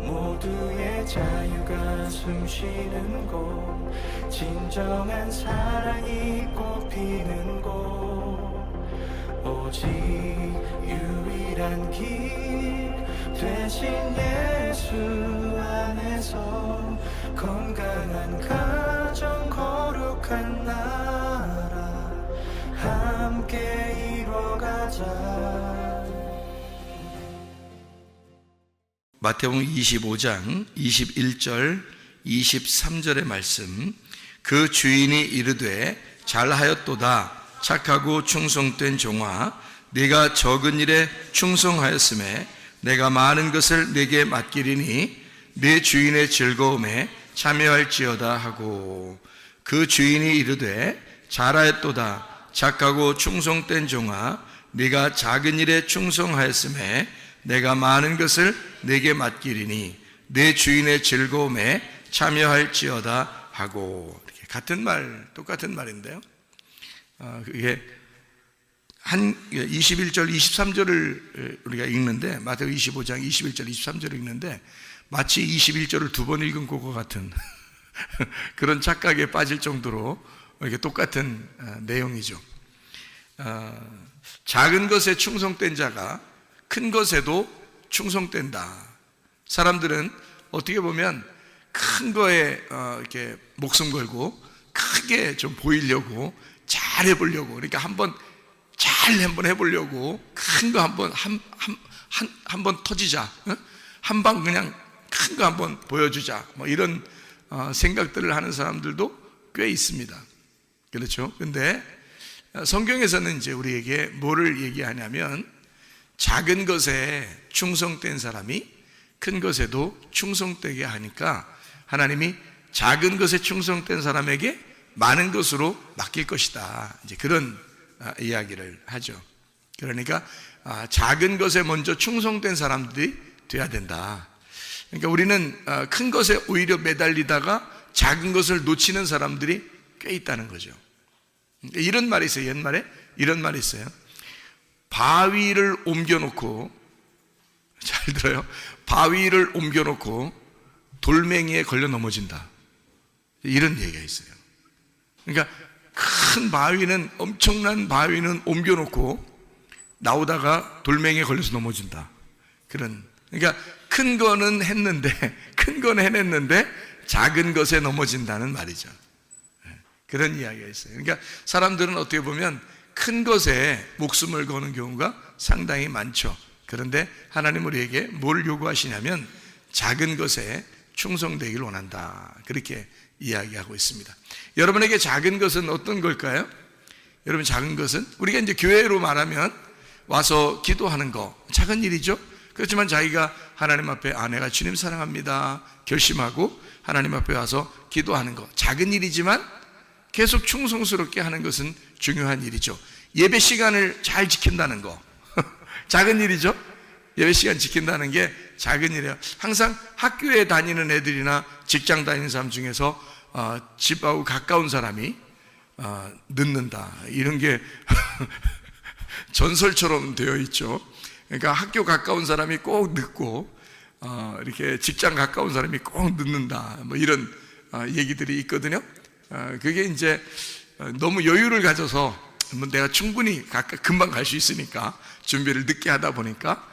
모두의 자유가 숨쉬는 곳, 진정한 사랑이 꽃피는 곳, 오직 유일한 길 되신 예수 안에서 건강한 가정, 거룩한 나라 함께 이뤄가자. 마태복음 25장 21절 23절의 말씀, 그 주인이 이르되 잘하였도다 착하고 충성된 종아, 네가 적은 일에 충성하였음에 내가 많은 것을 네게 맡기리니 네 주인의 즐거움에 참여할지어다 하고, 그 주인이 이르되 잘하였도다 착하고 충성된 종아, 네가 작은 일에 충성하였음에 내가 많은 것을 네게 맡기리니 내 주인의 즐거움에 참여할지어다 하고. 이렇게 같은 말, 똑같은 말인데요. 그게 한 21절, 23절을 우리가 읽는데, 마태복음 25장 21절, 23절을 읽는데 마치 21절을 두 번 읽은 것과 같은 그런 착각에 빠질 정도로 이렇게 똑같은 내용이죠. 작은 것에 충성된 자가 큰 것에도 충성된다. 사람들은 어떻게 보면 큰 거에 이렇게 목숨 걸고 크게 좀 보이려고 잘 해보려고, 그러니까 한번 해보려고 큰 거 한번 터지자, 한 방 그냥 큰 거 한번 보여주자, 뭐 이런 생각들을 하는 사람들도 꽤 있습니다. 그렇죠? 근데 성경에서는 이제 우리에게 뭐를 얘기하냐면, 작은 것에 충성된 사람이 큰 것에도 충성되게 하니까 하나님이 작은 것에 충성된 사람에게 많은 것으로 맡길 것이다, 이제 그런 이야기를 하죠. 그러니까 작은 것에 먼저 충성된 사람들이 돼야 된다. 그러니까 우리는 큰 것에 오히려 매달리다가 작은 것을 놓치는 사람들이 꽤 있다는 거죠. 이런 말이 있어요. 옛말에 이런 말이 있어요. 바위를 옮겨놓고, 잘 들어요, 바위를 옮겨놓고 돌멩이에 걸려 넘어진다, 이런 얘기가 있어요. 그러니까 큰 바위는, 엄청난 바위는 옮겨놓고 나오다가 돌멩이에 걸려서 넘어진다, 그런. 그러니까 큰 거는 해냈는데 작은 것에 넘어진다는 말이죠. 그런 이야기가 있어요. 그러니까 사람들은 어떻게 보면 큰 것에 목숨을 거는 경우가 상당히 많죠. 그런데 하나님은 우리에게 뭘 요구하시냐면 작은 것에 충성되기를 원한다, 그렇게 이야기하고 있습니다. 여러분에게 작은 것은 어떤 걸까요? 여러분, 작은 것은 우리가 이제 교회로 말하면 와서 기도하는 거 작은 일이죠. 그렇지만 자기가 하나님 앞에 내가 주님 사랑합니다 결심하고 하나님 앞에 와서 기도하는 거 작은 일이지만 계속 충성스럽게 하는 것은 중요한 일이죠. 예배 시간을 잘 지킨다는 거 작은 일이죠. 예배 시간 지킨다는 게 작은 일이에요. 항상 학교에 다니는 애들이나 직장 다니는 사람 중에서 집하고 가까운 사람이 늦는다, 이런 게 전설처럼 되어 있죠. 그러니까 학교 가까운 사람이 꼭 늦고 이렇게 직장 가까운 사람이 꼭 늦는다, 뭐 이런 얘기들이 있거든요. 그게 이제 너무 여유를 가져서 내가 충분히 금방 갈 수 있으니까 준비를 늦게 하다 보니까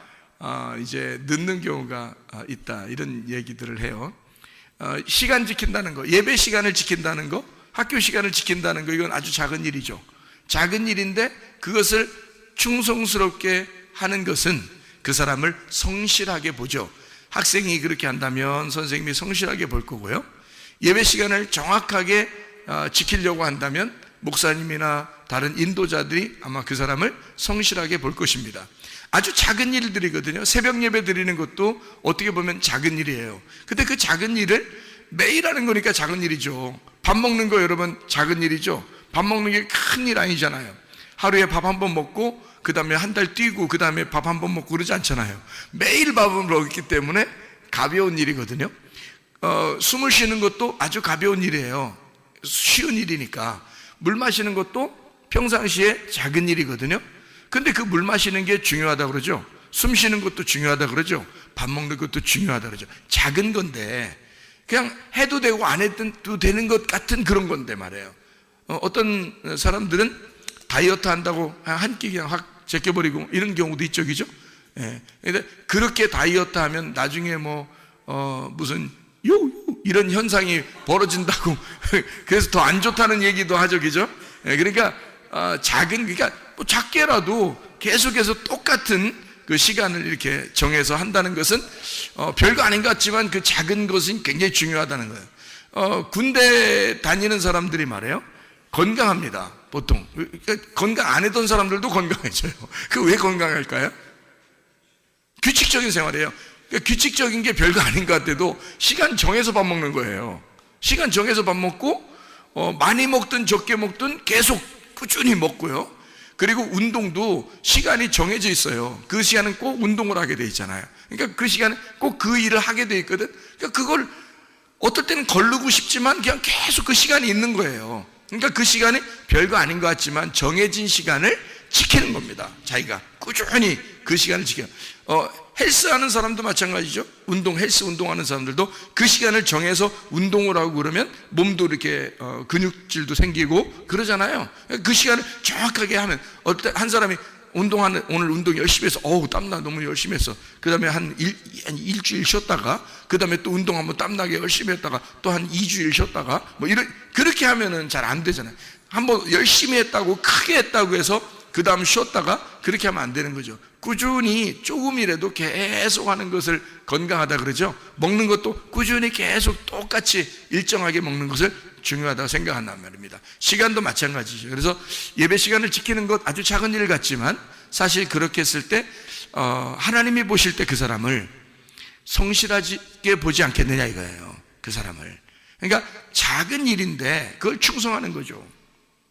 이제 늦는 경우가 있다, 이런 얘기들을 해요. 시간 지킨다는 거, 예배 시간을 지킨다는 거, 학교 시간을 지킨다는 거, 이건 아주 작은 일이죠. 작은 일인데 그것을 충성스럽게 하는 것은 그 사람을 성실하게 보죠. 학생이 그렇게 한다면 선생님이 성실하게 볼 거고요. 예배 시간을 정확하게 지키려고 한다면 목사님이나 다른 인도자들이 아마 그 사람을 성실하게 볼 것입니다. 아주 작은 일들이거든요. 새벽 예배 드리는 것도 어떻게 보면 작은 일이에요. 근데 그 작은 일을 매일 하는 거니까 작은 일이죠. 밥 먹는 거 여러분 작은 일이죠. 밥 먹는 게 큰 일 아니잖아요. 하루에 밥 한 번 먹고 그 다음에 한 달 뛰고 그 다음에 밥 한 번 먹고 그러지 않잖아요. 매일 밥을 먹기 때문에 가벼운 일이거든요. 숨을 쉬는 것도 아주 가벼운 일이에요. 쉬운 일이니까. 물 마시는 것도 평상시에 작은 일이거든요. 근데 그 물 마시는 게 중요하다고 그러죠. 숨 쉬는 것도 중요하다 그러죠. 밥 먹는 것도 중요하다 그러죠. 작은 건데 그냥 해도 되고 안 해도 되는 것 같은 그런 건데 말이에요. 어떤 사람들은 다이어트 한다고 한 끼 그냥 확 제껴버리고 이런 경우도 있죠, 그죠? 예. 근데 그렇게 다이어트 하면 나중에 무슨 이런 현상이 벌어진다고 그래서 더 안 좋다는 얘기도 하죠, 그죠? 예. 그러니까 그러니까 뭐 작게라도 계속해서 똑같은 그 시간을 이렇게 정해서 한다는 것은 별거 아닌 것 같지만 그 작은 것은 굉장히 중요하다는 거예요. 군대 다니는 사람들이 말해요. 건강합니다. 보통 건강 안 했던 사람들도 건강해져요. 그 왜 건강할까요? 규칙적인 생활이에요. 그러니까 규칙적인 게 별거 아닌 것 같아도 시간 정해서 밥 먹는 거예요. 시간 정해서 밥 먹고 많이 먹든 적게 먹든 계속 꾸준히 먹고요. 그리고 운동도 시간이 정해져 있어요. 그 시간은 꼭 운동을 하게 돼 있잖아요. 그러니까 그 시간에 꼭 그 일을 하게 돼 있거든. 그러니까 그걸 어떨 때는 거르고 싶지만 그냥 계속 그 시간이 있는 거예요. 그러니까 그 시간이 별거 아닌 것 같지만 정해진 시간을 지키는 겁니다. 자기가 꾸준히 그 시간을 지켜요. 헬스 하는 사람도 마찬가지죠. 헬스 운동하는 사람들도 그 시간을 정해서 운동을 하고 그러면 몸도 이렇게 근육질도 생기고 그러잖아요. 그 시간을 정확하게 하면 한 사람이 오늘 운동 열심히 해서 땀나 너무 열심히 했어. 그 다음에 한 일주일 쉬었다가 그 다음에 또 운동 한번 땀나게 열심히 했다가 또 한 2주일 쉬었다가 그렇게 하면은 잘 안 되잖아요. 한번 열심히 했다고 크게 했다고 해서 그 다음 쉬었다가 그렇게 하면 안 되는 거죠. 꾸준히 조금이라도 계속 하는 것을 건강하다 그러죠. 먹는 것도 꾸준히 계속 똑같이 일정하게 먹는 것을 중요하다고 생각한단 말입니다. 시간도 마찬가지죠. 그래서 예배 시간을 지키는 것 아주 작은 일 같지만 사실 그렇게 했을 때 하나님이 보실 때 그 사람을 성실하게 보지 않겠느냐 이거예요. 그 사람을. 그러니까 작은 일인데 그걸 충성하는 거죠.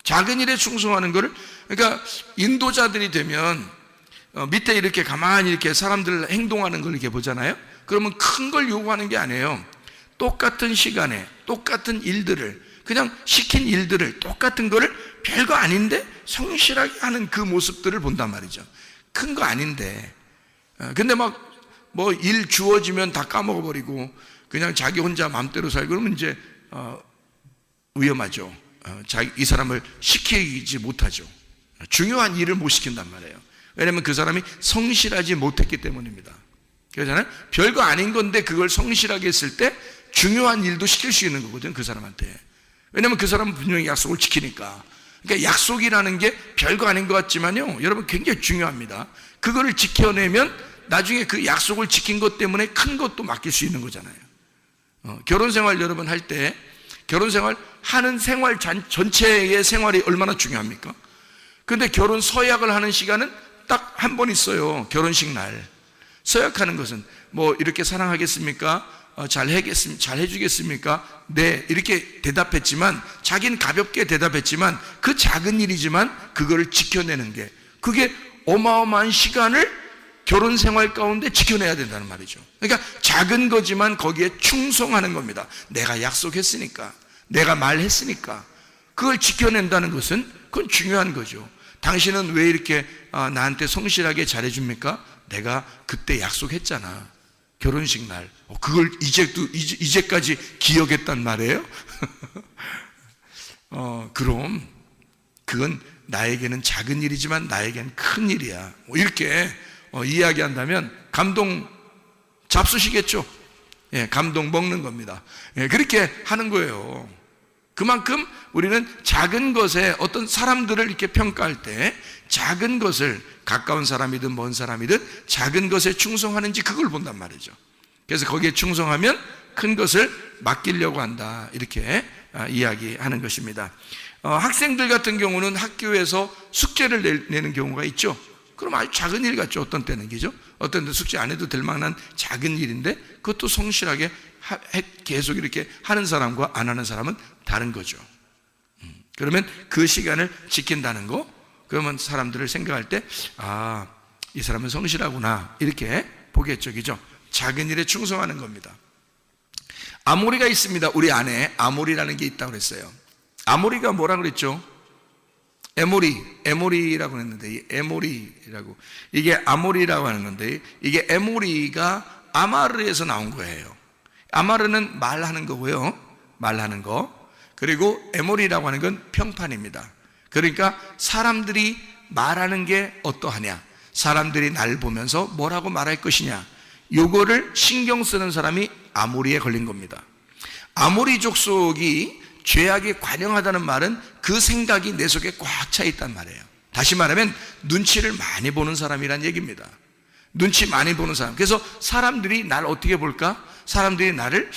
작은 일에 충성하는 거를 그러니까 인도자들이 되면 밑에 이렇게 가만히 이렇게 사람들 행동하는 걸 이렇게 보잖아요. 그러면 큰 걸 요구하는 게 아니에요. 똑같은 시간에 똑같은 일들을 그냥 시킨 일들을 똑같은 거를 별거 아닌데 성실하게 하는 그 모습들을 본단 말이죠. 큰 거 아닌데 근데 뭐 일 주어지면 다 까먹어버리고 그냥 자기 혼자 마음대로 살고 그러면 이제 위험하죠. 이 사람을 시키지 못하죠. 중요한 일을 못 시킨단 말이에요. 왜냐하면 그 사람이 성실하지 못했기 때문입니다. 그러잖아요. 별거 아닌 건데 그걸 성실하게 했을 때 중요한 일도 시킬 수 있는 거거든요. 그 사람한테. 왜냐하면 그 사람은 분명히 약속을 지키니까. 그러니까 약속이라는 게 별거 아닌 것 같지만요, 여러분 굉장히 중요합니다. 그거를 지켜내면 나중에 그 약속을 지킨 것 때문에 큰 것도 맡길 수 있는 거잖아요. 결혼생활 여러분 할 때 결혼생활 하는 생활 전체의 생활이 얼마나 중요합니까? 근데 결혼 서약을 하는 시간은 딱 한 번 있어요. 결혼식 날. 서약하는 것은 뭐 이렇게 사랑하겠습니까? 잘 해주겠습니까? 네, 이렇게 대답했지만 자기는 가볍게 대답했지만 그 작은 일이지만 그거를 지켜내는 게 그게 어마어마한 시간을 결혼 생활 가운데 지켜내야 된다는 말이죠. 그러니까 작은 거지만 거기에 충성하는 겁니다. 내가 약속했으니까, 내가 말했으니까 그걸 지켜낸다는 것은 그건 중요한 거죠. 당신은 왜 이렇게 나한테 성실하게 잘해줍니까? 내가 그때 약속했잖아. 결혼식 날. 그걸 이제까지 기억했단 말이에요? 그럼 그건 나에게는 작은 일이지만 나에게는 큰 일이야. 이렇게 이야기한다면 감동 잡수시겠죠? 예, 감동 먹는 겁니다. 예, 그렇게 하는 거예요. 그만큼 우리는 작은 것에 어떤 사람들을 이렇게 평가할 때 작은 것을 가까운 사람이든 먼 사람이든 작은 것에 충성하는지 그걸 본단 말이죠. 그래서 거기에 충성하면 큰 것을 맡기려고 한다. 이렇게 이야기하는 것입니다. 학생들 같은 경우는 학교에서 숙제를 내는 경우가 있죠. 그럼 아주 작은 일 같죠. 어떤 때는 그죠? 어떤 때는 숙제 안 해도 될 만한 작은 일인데 그것도 성실하게 계속 이렇게 하는 사람과 안 하는 사람은 다른 거죠. 그러면 그 시간을 지킨다는 거, 그러면 사람들을 생각할 때 이 사람은 성실하구나 이렇게 보겠죠. 그죠? 작은 일에 충성하는 겁니다. 아모리가 있습니다. 우리 안에 아모리라는 게 있다고 그랬어요. 아모리가 뭐라 그랬죠? 에모리라고 했는데, 이 에모리라고, 이게 아모리라고 하는 건데, 이게 에모리가 아마르에서 나온 거예요. 아마르는 말하는 거고요. 말하는 거. 그리고 에모리라고 하는 건 평판입니다. 그러니까 사람들이 말하는 게 어떠하냐, 사람들이 날 보면서 뭐라고 말할 것이냐, 요거를 신경 쓰는 사람이 아모리에 걸린 겁니다. 아모리 족속이 죄악에 관영하다는 말은 그 생각이 내 속에 꽉 차 있단 말이에요. 다시 말하면 눈치를 많이 보는 사람이란 얘기입니다. 눈치 많이 보는 사람. 그래서 사람들이 날 어떻게 볼까? 사람들이 나를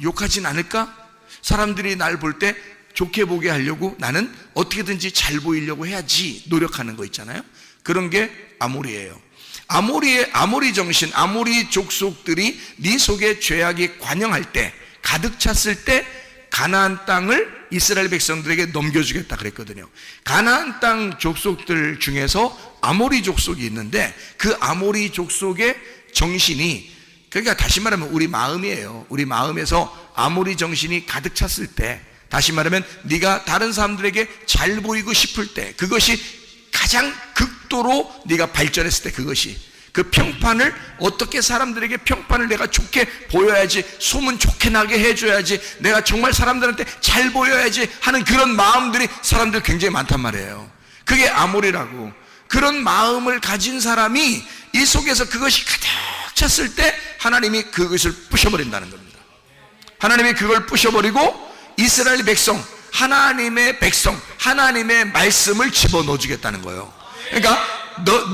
욕하진 않을까? 사람들이 날 볼 때 좋게 보게 하려고 나는 어떻게든지 잘 보이려고 해야지 노력하는 거 있잖아요. 그런 게 아모리예요. 아모리 정신, 아모리 족속들이 네 속에 죄악이 관영할 때, 가득 찼을 때 가나안 땅을 이스라엘 백성들에게 넘겨주겠다 그랬거든요. 가나안 땅 족속들 중에서 아모리 족속이 있는데, 그 아모리 족속의 정신이, 그러니까 다시 말하면 우리 마음이에요. 우리 마음에서 아모리 정신이 가득 찼을 때, 다시 말하면 네가 다른 사람들에게 잘 보이고 싶을 때, 그것이 가장 극도로 네가 발전했을 때, 그것이 그 평판을, 어떻게 사람들에게 평판을 내가 좋게 보여야지, 소문 좋게 나게 해줘야지, 내가 정말 사람들한테 잘 보여야지 하는 그런 마음들이 사람들 굉장히 많단 말이에요. 그게 아모리라고. 그런 마음을 가진 사람이 이 속에서 그것이 가득 찼을 때 하나님이 그것을 부셔버린다는 겁니다. 하나님이 그걸 부셔버리고 이스라엘 백성, 하나님의 백성, 하나님의 말씀을 집어넣어 주겠다는 거예요. 그러니까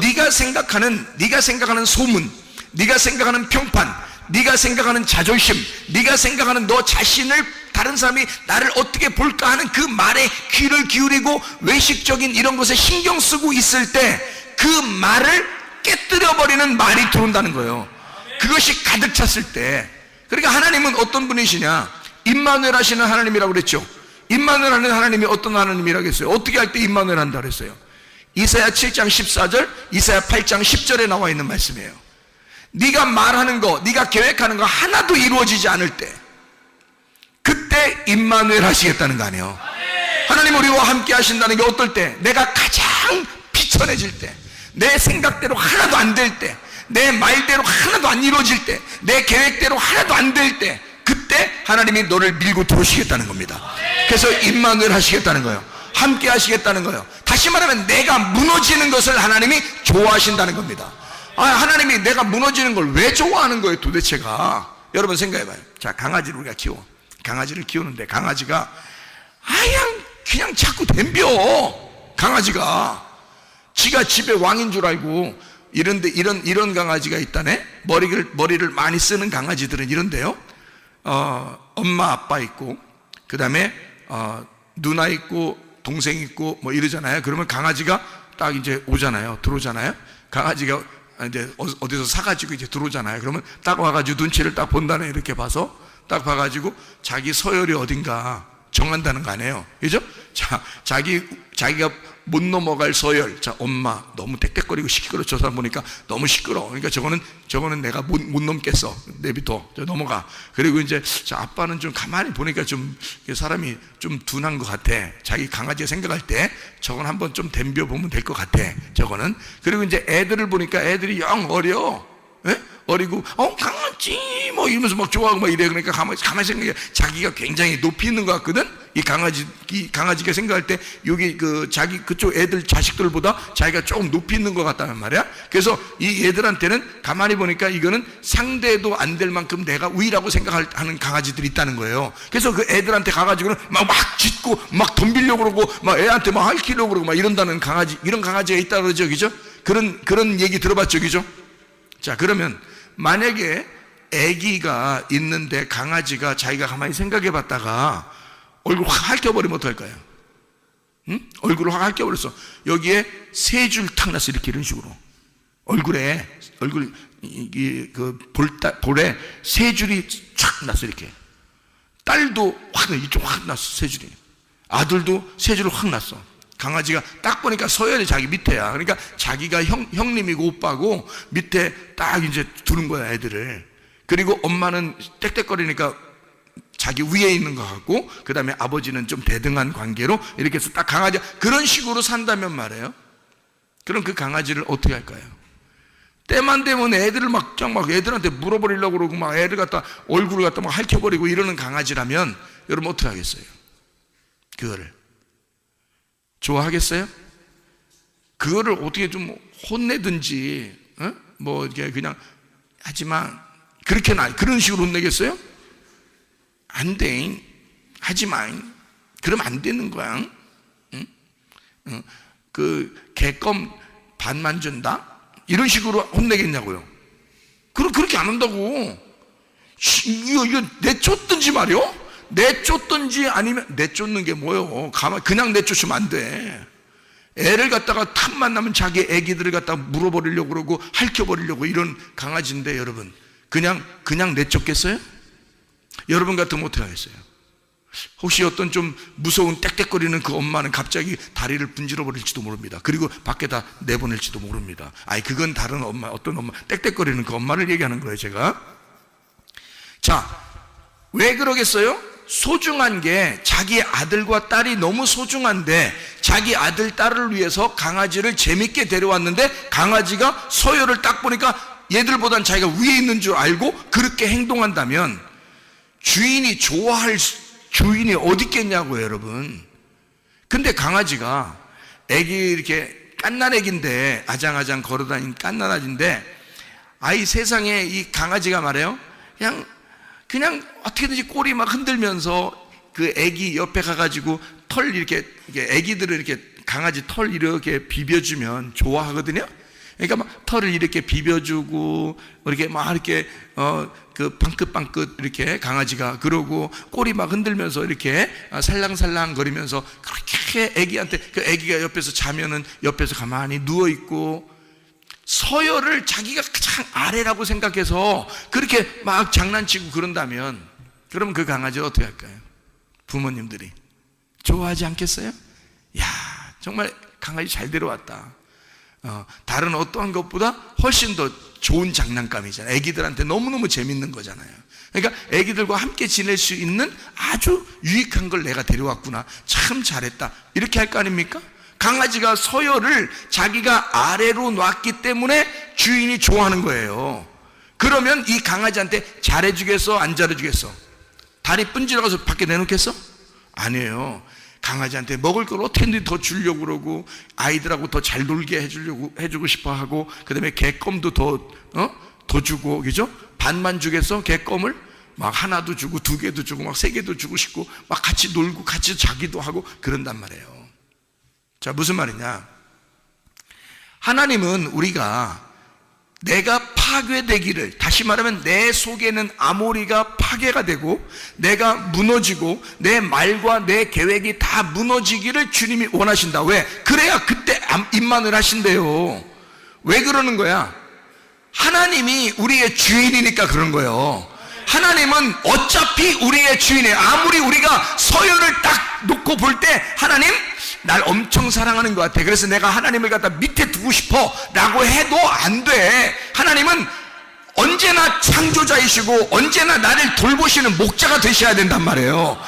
네가 생각하는 소문, 네가 생각하는 평판, 네가 생각하는 자존심, 네가 생각하는 너 자신을, 다른 사람이 나를 어떻게 볼까 하는 그 말에 귀를 기울이고 외식적인 이런 것에 신경 쓰고 있을 때 그 말을 깨뜨려 버리는 말이 들어온다는 거예요. 그것이 가득 찼을 때. 그러니까 하나님은 어떤 분이시냐? 임마누엘 하시는 하나님이라고 그랬죠. 임마누엘 하는 하나님이 어떤 하나님이라고 했어요? 어떻게 할 때 임마누엘 한다 그랬어요? 이사야 7장 14절, 이사야 8장 10절에 나와 있는 말씀이에요. 네가 말하는 거, 네가 계획하는 거 하나도 이루어지지 않을 때, 그때 임마누엘 하시겠다는 거 아니에요. 하나님 우리와 함께 하신다는 게 어떨 때? 내가 가장 비천해질 때, 내 생각대로 하나도 안 될 때, 내 말대로 하나도 안 이루어질 때, 내 계획대로 하나도 안 될 때, 그때 하나님이 너를 밀고 들어오시겠다는 겁니다. 그래서 임마누엘 하시겠다는 거예요. 함께 하시겠다는 거예요. 다시 말하면 내가 무너지는 것을 하나님이 좋아하신다는 겁니다. 하나님이 내가 무너지는 걸 왜 좋아하는 거예요 도대체가? 여러분 생각해봐요. 자, 강아지를 우리가 키워. 강아지를 키우는데 강아지가 그냥 자꾸 덤벼. 강아지가 지가 집의 왕인 줄 알고, 이런 강아지가 있다네. 머리를 많이 쓰는 강아지들은 이런데요. 엄마 아빠 있고, 그 다음에 누나 있고 동생 있고 뭐 이러잖아요. 그러면 강아지가 딱 이제 오잖아요. 들어오잖아요. 강아지가 이제 어디서 사가지고 이제 들어오잖아요. 그러면 딱 와가지고 눈치를 딱 본다네. 이렇게 봐서 딱 봐가지고 자기 서열이 어딘가 정한다는 거 아니에요. 그죠? 자, 자기가 못 넘어갈 서열. 자, 엄마 너무 땡땡거리고 시끄러. 저 사람 보니까 너무 시끄러. 그러니까 저거는 내가 못 넘겠어. 내비둬. 저 넘어가. 그리고 이제 자, 아빠는 좀 가만히 보니까 좀 사람이 좀 둔한 것 같아. 자기 강아지가 생각할 때 저건 한번 좀 덤벼 보면 될 것 같아. 저거는. 그리고 이제 애들을 보니까 애들이 영 어려. 예? 어리고 강아지 뭐 이러면서 막 좋아하고 막 이래. 그러니까 가만히 생각해. 자기가 굉장히 높이 있는 것 같거든. 이 강아지가 생각할 때 여기 자기 그쪽 애들 자식들보다 자기가 조금 높이 있는 것 같다는 말이야. 그래서 이 애들한테는 가만히 보니까 이거는 상대도 안 될 만큼 내가 우위라고 생각하는 강아지들이 있다는 거예요. 그래서 그 애들한테 가가지고는 막 짖고 막 덤비려고 그러고 막 애한테 막 핥히려고 그러고 막 이런다는 강아지, 이런 강아지가 있다 그러죠. 그죠? 그런 얘기 들어봤죠. 그죠? 자, 그러면 만약에 아기가 있는데 강아지가 자기가 가만히 생각해 봤다가 얼굴 확 핥혀버리면 어떡할까요? 응? 얼굴을 확 핥혀버렸어. 여기에 세 줄 탁 났어. 이렇게 이런 식으로. 얼굴에 볼에 세 줄이 촥 났어. 이렇게. 딸도 이쪽 확 났어. 세 줄이. 아들도 세 줄을 확 났어. 강아지가 딱 보니까 서열이 자기 밑에야. 그러니까 자기가 형님이고 오빠고 밑에 딱 이제 두는 거야, 애들을. 그리고 엄마는 떽떽거리니까 자기 위에 있는 것 같고, 그 다음에 아버지는 좀 대등한 관계로 이렇게 해서 딱 강아지 그런 식으로 산다면 말이에요. 그럼 그 강아지를 어떻게 할까요? 때만 되면 애들을 막 애들한테 물어버리려고 그러고 막 애들 갖다 얼굴을 갖다 막 핥혀버리고 이러는 강아지라면 여러분 어떻게 하겠어요? 그거를 좋아하겠어요? 그거를 어떻게 좀 혼내든지, 뭐 이렇게 그냥 하지마 그렇게 그런 식으로 혼내겠어요? 안 돼. 하지마. 그러면 안 되는 거야. 응? 그 개껌 반만 준다? 이런 식으로 혼내겠냐고요. 그렇게 안 한다고. 이거 내쫓든지 말이요. 내쫓든지 아니면 내쫓는 게 뭐요? 그냥 내쫓으면 안 돼. 애를 갖다가 틈만 나면 자기 애기들을 갖다가 물어버리려고 그러고 핥혀버리려고 이런 강아지인데 여러분 그냥 내쫓겠어요? 여러분 같으면 어떻게 하겠어요? 혹시 어떤 좀 무서운 떽떽거리는 그 엄마는 갑자기 다리를 분질러 버릴지도 모릅니다. 그리고 밖에다 내보낼지도 모릅니다. 그건 다른 엄마, 어떤 엄마, 떽떽거리는 그 엄마를 얘기하는 거예요, 제가. 자, 왜 그러겠어요? 소중한 게 자기 아들과 딸이 너무 소중한데 자기 아들, 딸을 위해서 강아지를 재밌게 데려왔는데 강아지가 서열을 딱 보니까 얘들보단 자기가 위에 있는 줄 알고 그렇게 행동한다면 주인이 좋아할 주인이 어디 있겠냐고요, 여러분. 근데 강아지가 애기 이렇게 깐난 애기인데 아장아장 걸어다니는 깐난 아기인데 세상에 이 강아지가 말해요. 그냥 어떻게든지 꼬리 막 흔들면서 그 애기 옆에 가가지고 털 이렇게 애기들을 이렇게 강아지 털 이렇게 비벼주면 좋아하거든요. 그러니까 막 털을 이렇게 비벼주고 이렇게 막 이렇게 그 방긋방긋 이렇게 강아지가 그러고 꼬리 막 흔들면서 이렇게 살랑살랑 거리면서 그렇게 애기한테 그 애기가 옆에서 자면은 옆에서 가만히 누워 있고 서열을 자기가 가장 아래라고 생각해서 그렇게 막 장난치고 그런다면 그러면 그 강아지를 어떻게 할까요? 부모님들이 좋아하지 않겠어요? 야, 정말 강아지 잘 데려왔다. 다른 어떠한 것보다 훨씬 더 좋은 장난감이잖아요. 애기들한테 너무너무 재밌는 거잖아요. 그러니까 애기들과 함께 지낼 수 있는 아주 유익한 걸 내가 데려왔구나. 참 잘했다. 이렇게 할 거 아닙니까? 강아지가 서열을 자기가 아래로 놨기 때문에 주인이 좋아하는 거예요. 그러면 이 강아지한테 잘해주겠어? 안 잘해주겠어? 다리 뿜질러가서 밖에 내놓겠어? 아니에요. 강아지한테 먹을 걸 어떻게든 더 주려고 그러고 아이들하고 더 잘 놀게 해주고 싶어 하고 그 다음에 개껌도 더 주고, 그죠? 반만 주겠어? 개껌을? 막 하나도 주고 두 개도 주고 막 세 개도 주고 싶고 막 같이 놀고 같이 자기도 하고 그런단 말이에요. 자, 무슨 말이냐? 하나님은 우리가 내가 파괴되기를, 다시 말하면 내 속에는 아모리가 파괴가 되고 내가 무너지고 내 말과 내 계획이 다 무너지기를 주님이 원하신다. 왜? 그래야 그때 임만을 하신대요. 왜 그러는 거야? 하나님이 우리의 주인이니까 그런 거예요. 하나님은 어차피 우리의 주인이에요. 아무리 우리가 서열을 딱 놓고 볼 때 하나님 날 엄청 사랑하는 것 같아. 그래서 내가 하나님을 갖다 밑에 두고 싶어 라고 해도 안 돼. 하나님은 언제나 창조자이시고 언제나 나를 돌보시는 목자가 되셔야 된단 말이에요.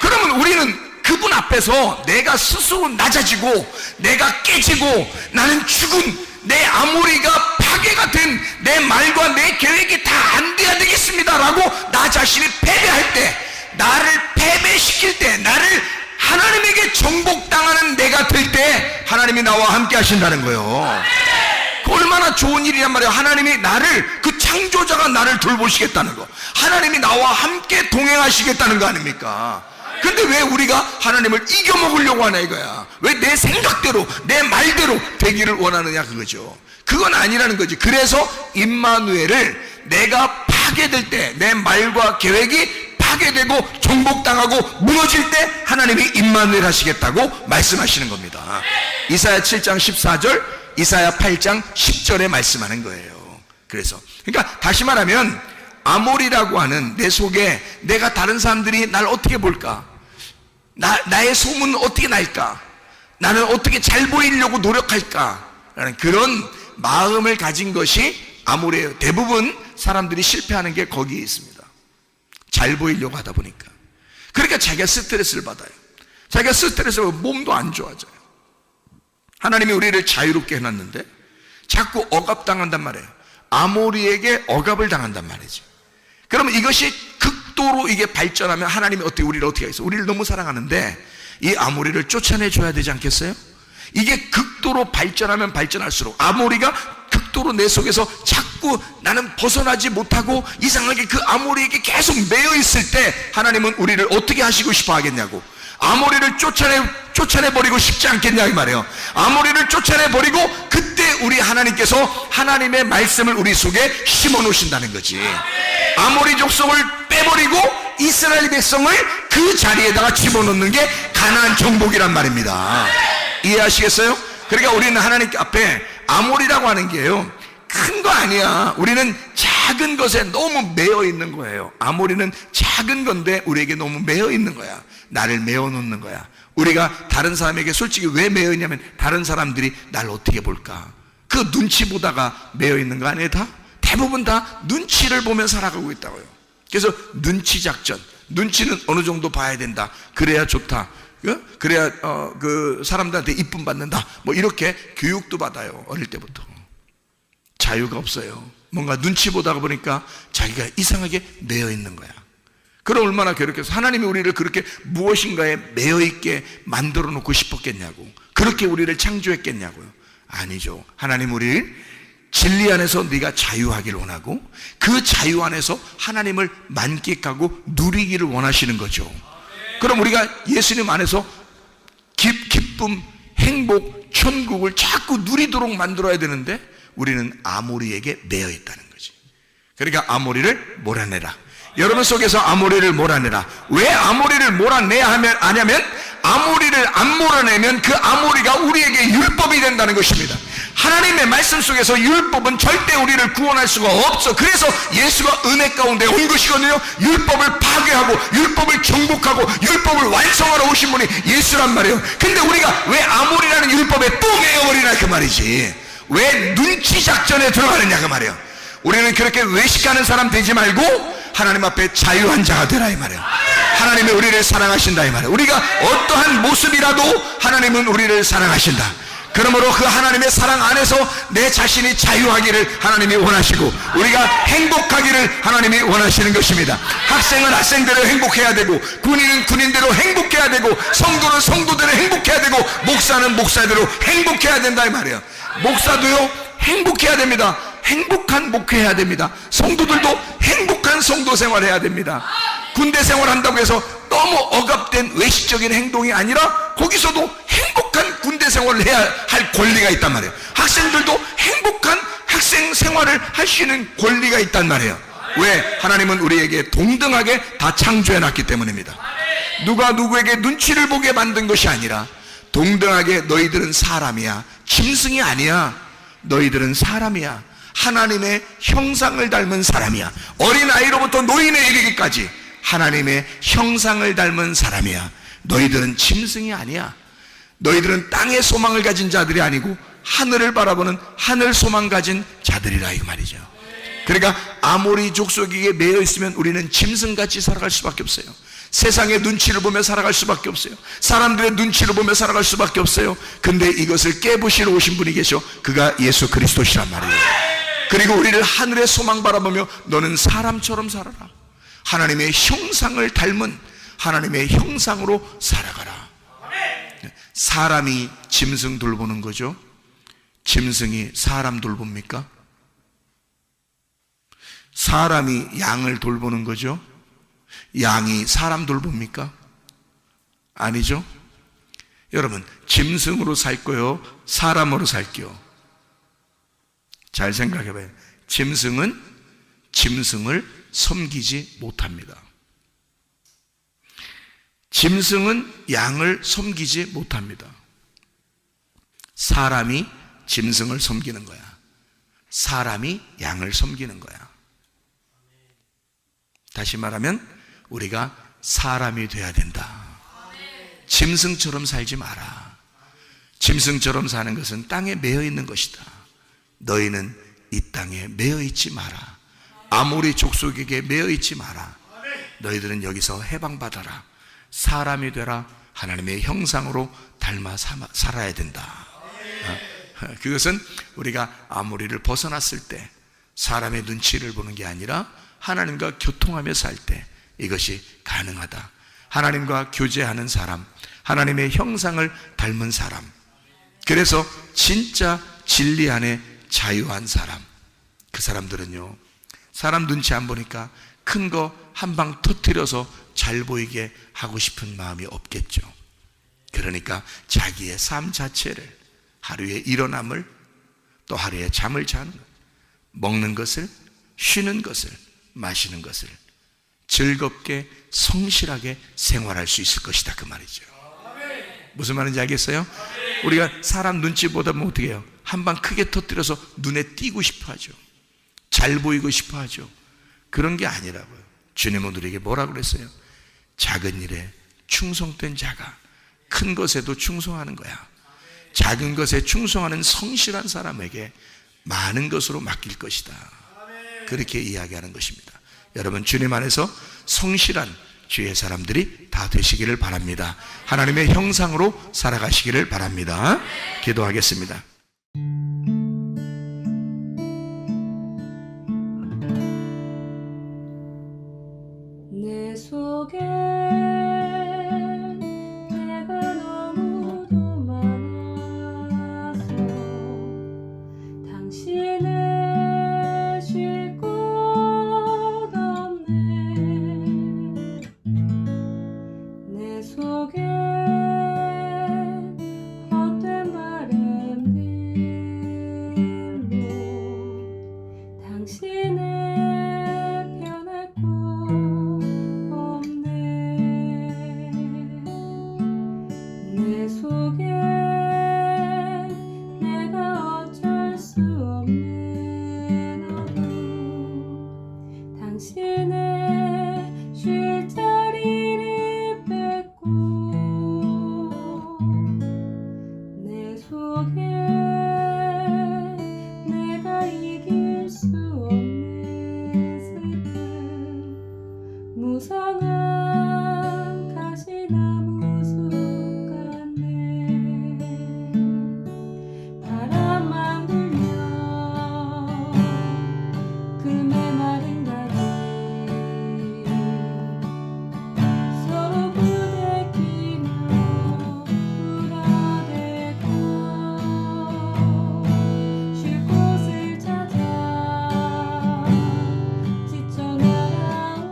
그러면 우리는 그분 앞에서 내가 스스로 낮아지고 내가 깨지고 나는 죽은 내 아모리가 파괴가 된 내 말과 내 계획이 다 안 돼야 되겠습니다 라고 나 자신이 패배할 때, 나를 패배시킬 때, 나를 하나님에게 정복당하는 내가 될 때 하나님이 나와 함께 하신다는 거예요. 그 얼마나 좋은 일이란 말이에요. 하나님이 나를, 그 창조자가 나를 돌보시겠다는 거, 하나님이 나와 함께 동행하시겠다는 거 아닙니까? 근데 왜 우리가 하나님을 이겨먹으려고 하나 이거야. 왜 내 생각대로 내 말대로 되기를 원하느냐 그거죠. 그건 아니라는 거지. 그래서 임마누엘을 내가 파괴될 때, 내 말과 계획이 파괴되고 정복당하고 무너질 때 하나님이 임마누엘 하시겠다고 말씀하시는 겁니다. 이사야 7장 14절, 이사야 8장 10절에 말씀하는 거예요. 그래서 그러니까 다시 말하면 아모리라고 하는 내 속에 내가 다른 사람들이 날 어떻게 볼까? 나의 소문은 어떻게 날까? 나는 어떻게 잘 보이려고 노력할까? 라는 그런 마음을 가진 것이 아모리예요. 대부분 사람들이 실패하는 게 거기에 있습니다. 잘 보이려고 하다 보니까. 그러니까 자기가 스트레스를 받아요. 자기가 스트레스를 받고 몸도 안 좋아져요. 하나님이 우리를 자유롭게 해놨는데 자꾸 억압당한단 말이에요. 아모리에게 억압을 당한단 말이죠. 그러면 이것이 극도로 이게 발전하면 하나님이 우리를 어떻게 하겠어요? 우리를 너무 사랑하는데 이 아모리를 쫓아내줘야 되지 않겠어요? 이게 극도로 발전하면 발전할수록 아모리가 극도로 내 속에서 자꾸 나는 벗어나지 못하고 이상하게 그 아모리에게 계속 매여 있을 때 하나님은 우리를 어떻게 하시고 싶어 하겠냐고. 아모리를 쫓아내버리고 싶지 않겠냐 이 말이에요. 아모리를 쫓아내버리고 그때 우리 하나님께서 하나님의 말씀을 우리 속에 심어 놓으신다는 거지. 아모리 족속을 빼버리고 이스라엘 백성을 그 자리에다가 집어넣는 게 가나안 정복이란 말입니다. 이해하시겠어요? 그러니까 우리는 하나님 앞에 아모리라고 하는 게요, 큰 거 아니야. 우리는 작은 것에 너무 매여 있는 거예요. 아모리는 작은 건데 우리에게 너무 매여 있는 거야. 나를 매어 놓는 거야. 우리가 다른 사람에게 솔직히 왜 매여 있냐면 다른 사람들이 날 어떻게 볼까, 그 눈치 보다가 매여 있는 거 아니에요? 대부분 다 눈치를 보며 살아가고 있다고요. 그래서 눈치 작전, 눈치는 어느 정도 봐야 된다. 그래야 좋다. 그래야 그 사람들한테 이쁨 받는다. 뭐 이렇게 교육도 받아요. 어릴 때부터. 자유가 없어요. 뭔가 눈치 보다가 보니까 자기가 이상하게 매여 있는 거야. 그럼 얼마나 괴롭겠어. 하나님이 우리를 그렇게 무엇인가에 매여 있게 만들어 놓고 싶었겠냐고. 그렇게 우리를 창조했겠냐고요. 아니죠. 하나님 우리를 진리 안에서 네가 자유하기를 원하고 그 자유 안에서 하나님을 만끽하고 누리기를 원하시는 거죠. 그럼 우리가 예수님 안에서 기쁨, 행복, 천국을 자꾸 누리도록 만들어야 되는데 우리는 아모리에게 매여 있다는 거지. 그러니까 아모리를 몰아내라. 여러분 속에서 아모리를 몰아내라. 왜 아모리를 몰아내야 하냐면 아모리를 안 몰아내면 그 아모리가 우리에게 율법이 된다는 것입니다. 하나님의 말씀 속에서 율법은 절대 우리를 구원할 수가 없어. 그래서 예수가 은혜 가운데 온 것이거든요. 율법을 파괴하고 율법을 정복하고 율법을 완성하러 오신 분이 예수란 말이에요. 근데 우리가 왜 아모리라는 율법에 또 매여버리나 그 말이지. 왜 눈치 작전에 들어가느냐 그 말이에요. 우리는 그렇게 외식하는 사람 되지 말고 하나님 앞에 자유한 자가 되라 이 말이에요. 하나님이 우리를 사랑하신다 이 말이에요. 우리가 어떠한 모습이라도 하나님은 우리를 사랑하신다. 그러므로 그 하나님의 사랑 안에서 내 자신이 자유하기를 하나님이 원하시고 우리가 행복하기를 하나님이 원하시는 것입니다. 학생은 학생대로 행복해야 되고 군인은 군인대로 행복해야 되고 성도는 성도대로 행복해야 되고 목사는 목사대로 행복해야 된다 이 말이에요. 목사도요 행복해야 됩니다. 행복한 목회해야 됩니다. 성도들도 행복한 성도 생활해야 됩니다. 군대 생활한다고 해서 너무 억압된 외식적인 행동이 아니라 거기서도 행복한 군대 생활을 해야 할 권리가 있단 말이에요. 학생들도 행복한 학생 생활을 할 수 있는 권리가 있단 말이에요. 왜? 하나님은 우리에게 동등하게 다 창조해놨기 때문입니다. 누가 누구에게 눈치를 보게 만든 것이 아니라 동등하게 너희들은 사람이야. 짐승이 아니야. 너희들은 사람이야. 하나님의 형상을 닮은 사람이야. 어린아이로부터 노인에 이르기까지 하나님의 형상을 닮은 사람이야. 너희들은 짐승이 아니야. 너희들은 땅의 소망을 가진 자들이 아니고 하늘을 바라보는 하늘 소망 가진 자들이라 이 말이죠. 그러니까 아모리 족속에게 매여 있으면 우리는 짐승같이 살아갈 수밖에 없어요. 세상의 눈치를 보며 살아갈 수밖에 없어요. 사람들의 눈치를 보며 살아갈 수밖에 없어요. 근데 이것을 깨부시러 오신 분이 계셔. 그가 예수 그리스도시란 말이에요. 그리고 우리를 하늘의 소망 바라보며 너는 사람처럼 살아라. 하나님의 형상을 닮은 하나님의 형상으로 살아가라. 사람이 짐승 돌보는 거죠. 짐승이 사람 돌봅니까? 사람이 양을 돌보는 거죠. 양이 사람 돌봅니까? 아니죠. 여러분, 짐승으로 살 거요, 사람으로 살게요. 잘 생각해봐요. 짐승은 짐승을 섬기지 못합니다. 짐승은 양을 섬기지 못합니다. 사람이 짐승을 섬기는 거야. 사람이 양을 섬기는 거야. 다시 말하면 우리가 사람이 돼야 된다. 짐승처럼 살지 마라. 짐승처럼 사는 것은 땅에 매여 있는 것이다. 너희는 이 땅에 매여 있지 마라. 아모리 족속에게 매여 있지 마라. 너희들은 여기서 해방받아라. 사람이 되라. 하나님의 형상으로 닮아 살아야 된다. 그것은 우리가 아모리를 벗어났을 때 사람의 눈치를 보는 게 아니라 하나님과 교통하며 살 때 이것이 가능하다. 하나님과 교제하는 사람, 하나님의 형상을 닮은 사람, 그래서 진짜 진리 안에 자유한 사람, 그 사람들은요, 사람 눈치 안 보니까 큰 거 한 방 터뜨려서 잘 보이게 하고 싶은 마음이 없겠죠. 그러니까 자기의 삶 자체를, 하루의 일어남을, 또 하루에 잠을 자는 것, 먹는 것을, 쉬는 것을, 마시는 것을 즐겁게 성실하게 생활할 수 있을 것이다, 그 말이죠. 무슨 말인지 알겠어요? 우리가 사람 눈치 보다 보면 어떻게 해요? 한 방 크게 터뜨려서 눈에 띄고 싶어 하죠. 잘 보이고 싶어 하죠. 그런 게 아니라고요. 주님은 우리에게 뭐라고 그랬어요? 작은 일에 충성된 자가 큰 것에도 충성하는 거야. 작은 것에 충성하는 성실한 사람에게 많은 것으로 맡길 것이다. 그렇게 이야기하는 것입니다. 여러분, 주님 안에서 성실한 주의 사람들이 다 되시기를 바랍니다. 하나님의 형상으로 살아가시기를 바랍니다. 기도하겠습니다. 내 속에 내가 너무도 많아서 당신을 쉴 곳 없네. 내 속에 헛된 바램들로 당신을 내 속에 내가 어쩔 수 없는 어둠, 당신의 쉴 자리를 뺏고 내 속에 내가 이길 수 없는 슬픔, 무성한 가시나무 바람만 불면 그 메마른 가지 서로 부대끼며 울어대고 쉴 곳을 찾아 지쳐 날아온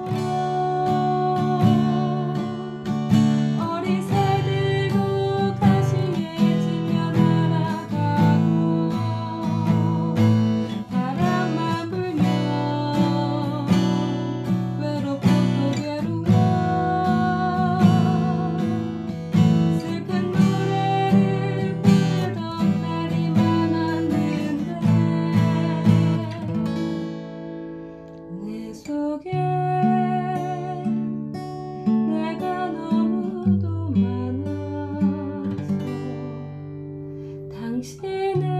어린 새들도 가시에 지며 날아가고 바람만 불면 외롭고 또 괴로워 슬픈 노래를 부르던 날이 많았는데 내 속에 내가 너무도 많아서 당신을